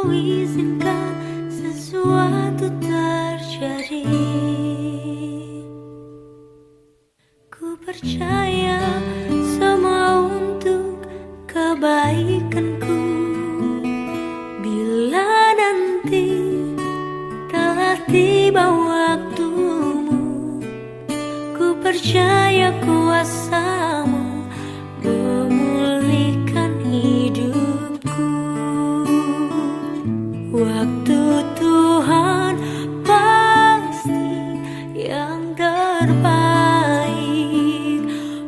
Kau izinkan sesuatu terjadi. Ku percaya semua untuk kebaikanku. Bila nanti telah tiba waktumu, ku percaya kuasa-Mu memulihkan hidupku. Waktu Tuhan pasti yang terbaik,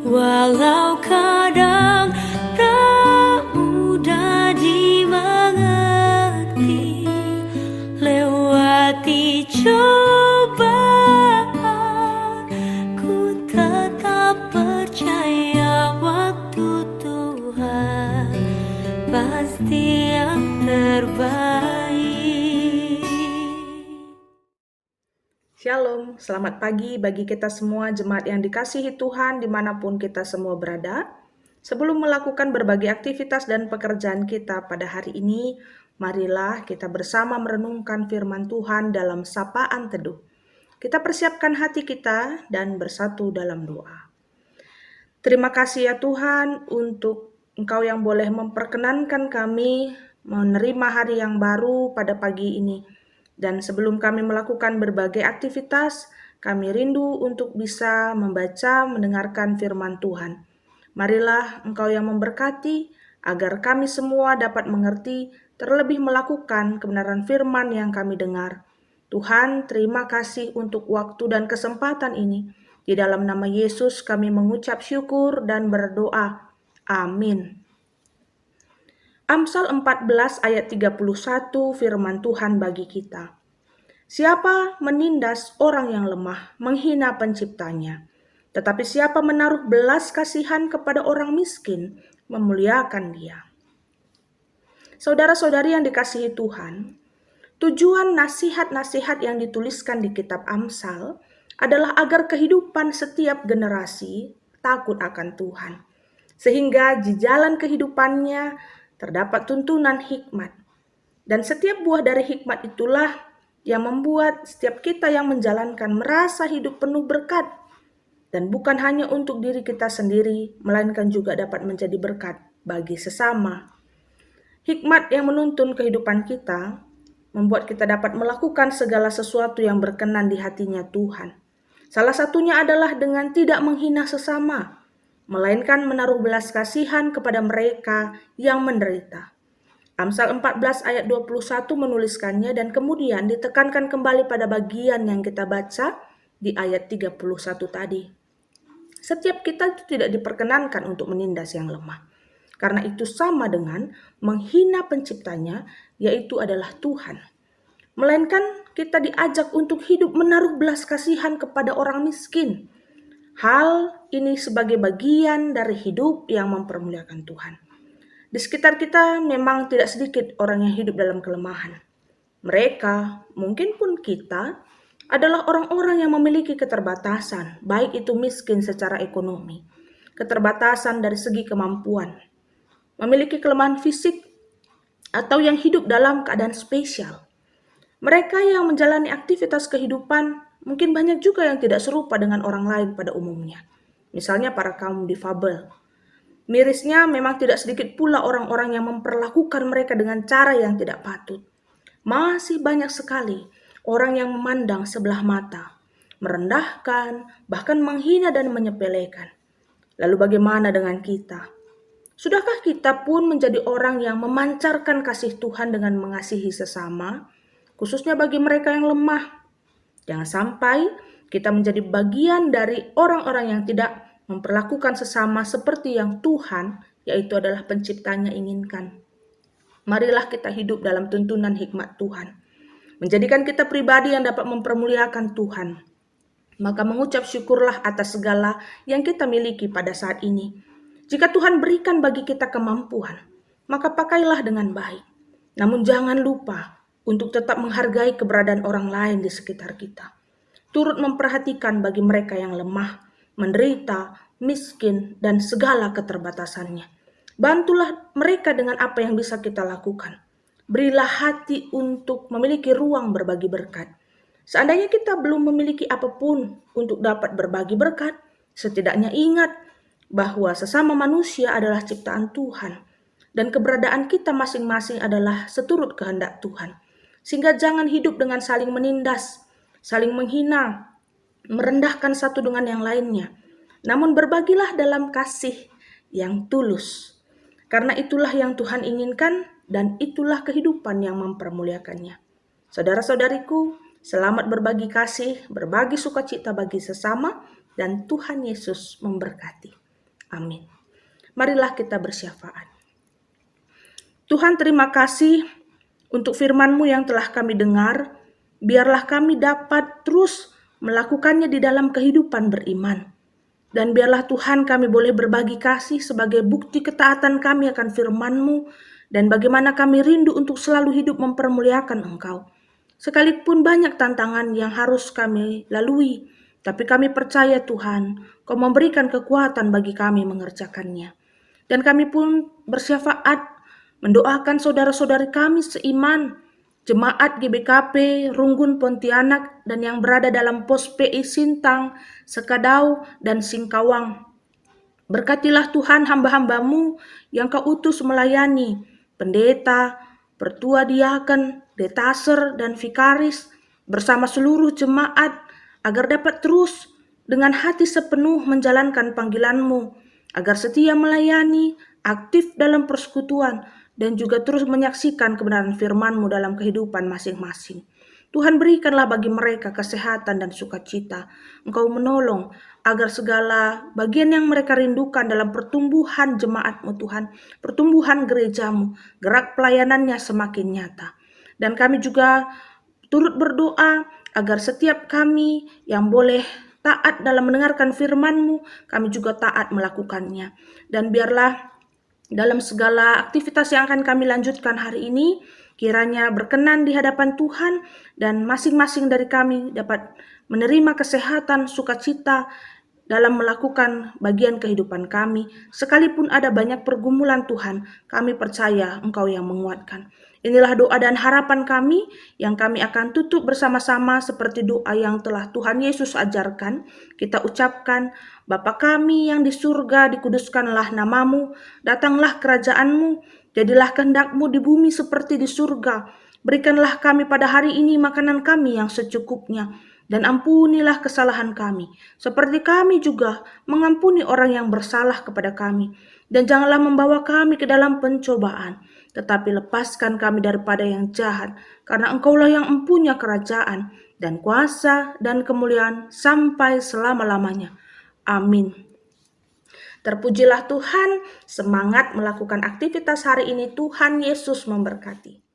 walau kadang tak mudah dimengerti. Lewati cobaan, ku tetap percaya waktu Tuhan pasti yang terbaik. Shalom, selamat pagi bagi kita semua jemaat yang dikasihi Tuhan dimanapun kita semua berada. Sebelum melakukan berbagai aktivitas dan pekerjaan kita pada hari ini, marilah kita bersama merenungkan firman Tuhan dalam sapaan teduh. Kita persiapkan hati kita dan bersatu dalam doa. Terima kasih ya Tuhan untuk Engkau yang boleh memperkenankan kami menerima hari yang baru pada pagi ini. Dan sebelum kami melakukan berbagai aktivitas, kami rindu untuk bisa membaca, mendengarkan firman Tuhan. Marilah Engkau yang memberkati, agar kami semua dapat mengerti, terlebih melakukan kebenaran firman yang kami dengar. Tuhan, terima kasih untuk waktu dan kesempatan ini. Di dalam nama Yesus kami mengucap syukur dan berdoa. Amin. Amsal 14 ayat 31 firman Tuhan bagi kita. Siapa menindas orang yang lemah, menghina penciptanya. Tetapi siapa menaruh belas kasihan kepada orang miskin, memuliakan dia. Saudara-saudari yang dikasihi Tuhan, tujuan nasihat-nasihat yang dituliskan di kitab Amsal adalah agar kehidupan setiap generasi takut akan Tuhan. Sehingga di jalan kehidupannya terdapat tuntunan hikmat. Dan setiap buah dari hikmat itulah yang membuat setiap kita yang menjalankan merasa hidup penuh berkat. Dan bukan hanya untuk diri kita sendiri, melainkan juga dapat menjadi berkat bagi sesama. Hikmat yang menuntun kehidupan kita membuat kita dapat melakukan segala sesuatu yang berkenan di hatinya Tuhan. Salah satunya adalah dengan tidak menghina sesama, melainkan menaruh belas kasihan kepada mereka yang menderita. Amsal 14 ayat 21 menuliskannya dan kemudian ditekankan kembali pada bagian yang kita baca di ayat 31 tadi. Setiap kita itu tidak diperkenankan untuk menindas yang lemah. Karena itu sama dengan menghina penciptanya, yaitu adalah Tuhan. Melainkan kita diajak untuk hidup menaruh belas kasihan kepada orang miskin. Hal ini sebagai bagian dari hidup yang mempermuliakan Tuhan. Di sekitar kita memang tidak sedikit orang yang hidup dalam kelemahan. Mereka, mungkin pun kita, adalah orang-orang yang memiliki keterbatasan, baik itu miskin secara ekonomi, keterbatasan dari segi kemampuan, memiliki kelemahan fisik, atau yang hidup dalam keadaan spesial. Mereka yang menjalani aktivitas kehidupan mungkin banyak juga yang tidak serupa dengan orang lain pada umumnya. Misalnya para kaum difabel. Mirisnya memang tidak sedikit pula orang-orang yang memperlakukan mereka dengan cara yang tidak patut. Masih banyak sekali orang yang memandang sebelah mata, merendahkan, bahkan menghina dan menyepelekan. Lalu bagaimana dengan kita? Sudahkah kita pun menjadi orang yang memancarkan kasih Tuhan dengan mengasihi sesama, khususnya bagi mereka yang lemah? Jangan sampai kita menjadi bagian dari orang-orang yang tidak memperlakukan sesama seperti yang Tuhan, yaitu adalah penciptanya, inginkan. Marilah kita hidup dalam tuntunan hikmat Tuhan, menjadikan kita pribadi yang dapat mempermuliakan Tuhan. Maka mengucap syukurlah atas segala yang kita miliki pada saat ini. Jika Tuhan berikan bagi kita kemampuan, maka pakailah dengan baik. Namun jangan lupa untuk tetap menghargai keberadaan orang lain di sekitar kita. Turut memperhatikan bagi mereka yang lemah, menderita, miskin, dan segala keterbatasannya. Bantulah mereka dengan apa yang bisa kita lakukan. Berilah hati untuk memiliki ruang berbagi berkat. Seandainya kita belum memiliki apapun untuk dapat berbagi berkat, setidaknya ingat bahwa sesama manusia adalah ciptaan Tuhan dan keberadaan kita masing-masing adalah seturut kehendak Tuhan. Sehingga jangan hidup dengan saling menindas, saling menghina, merendahkan satu dengan yang lainnya. Namun berbagilah dalam kasih yang tulus. Karena itulah yang Tuhan inginkan dan itulah kehidupan yang mempermuliakannya. Saudara-saudariku, selamat berbagi kasih, berbagi sukacita bagi sesama, dan Tuhan Yesus memberkati. Amin. Marilah kita bersyafaat. Tuhan, terima kasih untuk firman-Mu yang telah kami dengar. Biarlah kami dapat terus melakukannya di dalam kehidupan beriman. Dan biarlah Tuhan kami boleh berbagi kasih sebagai bukti ketaatan kami akan firman-Mu dan bagaimana kami rindu untuk selalu hidup mempermuliakan Engkau. Sekalipun banyak tantangan yang harus kami lalui, tapi kami percaya Tuhan, Kau memberikan kekuatan bagi kami mengerjakannya. Dan kami pun bersyafaat mendoakan saudara-saudari kami seiman, Jemaat GBKP Runggun Pontianak dan yang berada dalam pos PI Sintang, Sekadau, dan Singkawang. Berkatilah Tuhan hamba-hamba-Mu yang Kau utus melayani, pendeta, pertua diaken, detaser, dan vikaris, bersama seluruh jemaat, agar dapat terus dengan hati sepenuh menjalankan panggilan-Mu, agar setia melayani, aktif dalam persekutuan, dan juga terus menyaksikan kebenaran firman-Mu dalam kehidupan masing-masing. Tuhan, berikanlah bagi mereka kesehatan dan sukacita. Engkau menolong agar segala bagian yang mereka rindukan dalam pertumbuhan jemaat-Mu Tuhan, pertumbuhan gereja-Mu, gerak pelayanannya semakin nyata. Dan kami juga turut berdoa agar setiap kami yang boleh taat dalam mendengarkan firman-Mu, kami juga taat melakukannya. Dan biarlah dalam segala aktivitas yang akan kami lanjutkan hari ini, kiranya berkenan di hadapan Tuhan dan masing-masing dari kami dapat menerima kesehatan, sukacita dalam melakukan bagian kehidupan kami. Sekalipun ada banyak pergumulan Tuhan, kami percaya Engkau yang menguatkan. Inilah doa dan harapan kami yang kami akan tutup bersama-sama seperti doa yang telah Tuhan Yesus ajarkan. Kita ucapkan, Bapa kami yang di surga, dikuduskanlah namamu, datanglah kerajaan-Mu, jadilah kehendak-Mu di bumi seperti di surga. Berikanlah kami pada hari ini makanan kami yang secukupnya, dan ampunilah kesalahan kami, seperti kami juga mengampuni orang yang bersalah kepada kami. Dan janganlah membawa kami ke dalam pencobaan, tetapi lepaskan kami daripada yang jahat, karena Engkaulah yang mempunyai kerajaan, dan kuasa, dan kemuliaan sampai selama-lamanya. Amin. Terpujilah Tuhan, semangat melakukan aktivitas hari ini. Tuhan Yesus memberkati.